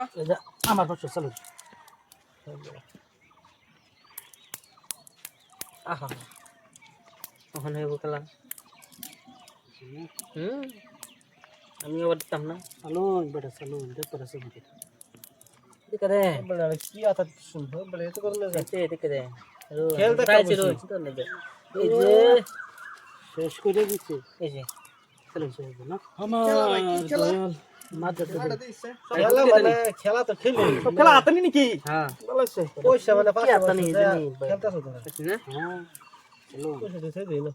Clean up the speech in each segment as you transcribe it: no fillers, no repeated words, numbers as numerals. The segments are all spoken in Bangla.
আমার পাশে চলো। আহা ওখানে হইব খেলা। আমি আবার দিতাম না। চালুন বেটা চালুন দেখতে দেখতে দেখে দে বেটা কি আতা শুনবো বেটা এত করে না দেখে দে খেল দেখা প্রাইজ বসি। রয়েছে তো নেবে। এই যে শেষ করে দিচ্ছে এই যে চলুন শেষ না আমার দয়াল মাদর খেলা মানে খেলা তো খেলি সব খেলা হাতে নি নাকি হ্যাঁ ভালো আছে পয়সা মানে কি আপনি জানি খেলতেছো তো আছে না হ্যাঁ চলো পয়সা দিতে দেই না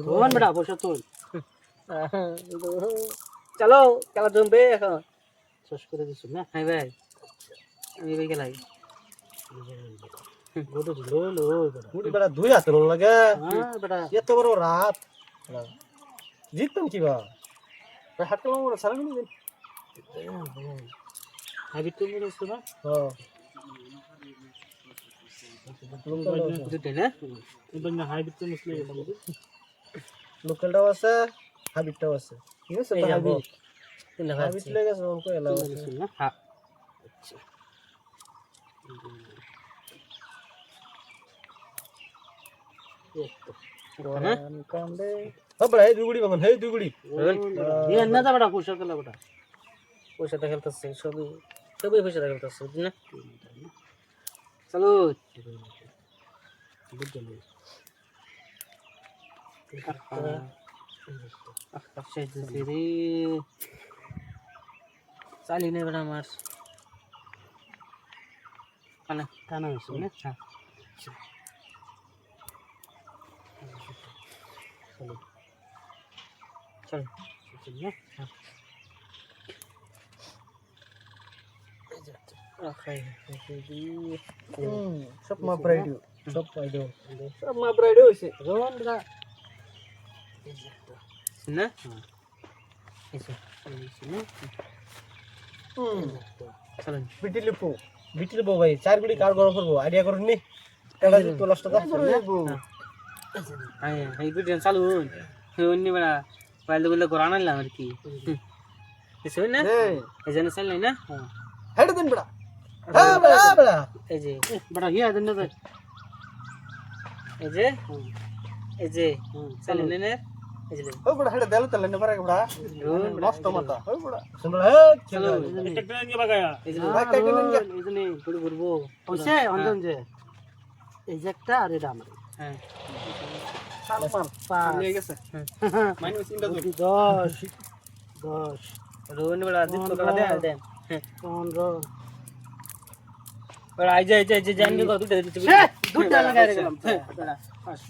ধোন বেটা বসে তো চলো খেলা জমবে এখন। শেষ করে দিছ না হ্যাঁ ভাই আমি ভাই খেলাই গোটো দিলো লো বেটা মুড়ি বেড়া দুই হাতে লোন লাগে হ্যাঁ বেটা এত বড় রাত জিততাম কি বা হাত কালো মোরা সারা নি দিন হাবিট তো মোরা সুনা হ্যাঁ দুটো না ইবন না হাবিট তো মুসলে গেল লোকালটাও আছে হাবিটটাও আছে ঠিক আছে এই তো যাবো হাবিট তিন হাবিট লেগে আছে অঙ্ক এলাও আছে না হ্যাঁ কান্দে ও বড় এই দুগুড়ি বাগন এই দুগুড়ি ये ना था बड़ा खुश कर ला बेटा পয়সা খেলতেছে সবই সবই পয়সা খেলতেছে বুঝলি না। চলো बुद्ध ले শেষ দিছি রে চালি নেই বেটা আমার কানা काना है ना হ্যাঁ चलो চল चल ना রাখাই সব মা প্রাইড সব পাইডো সব মা ব্রাইড হইছে रोन बेटा না ऐसे ना চল বিটিল বউ ভাই চার গুড়ি কার গরম করবো আইডিয়া করুন নি এটা যদি তো লাস্ট দা হ্যাঁ এই ভিডিও চালু অন্য বেড়া পাইলে বলে ঘর আনাইলাম আর কি কিছু না এই জন্য চাল নাই না হেড দিন বড়া হ্যাঁ বড়া বড়া এই যে बेटा ये दिन ना এই যে এই যে চালু নেই না এই যে ও বড়া হেড দেল তলে নে পারে বড়া নষ্ট মাথা ও বড়া শুন হে চলো टेक्टर ने बगाया এই যে इतने गुड़ गुड़बो ओसे अंदन जे एजेक्टा अरे डामरे হ্যাঁ সালমান पास নিয়ে গেছে মাইনাস ইনটা 10 10 রোন বেড়া দিত টাকা দেন দেন 15 বেড়া আই যে জানবি কত দিতে দুটা লাগাই রে গেলাম বেটা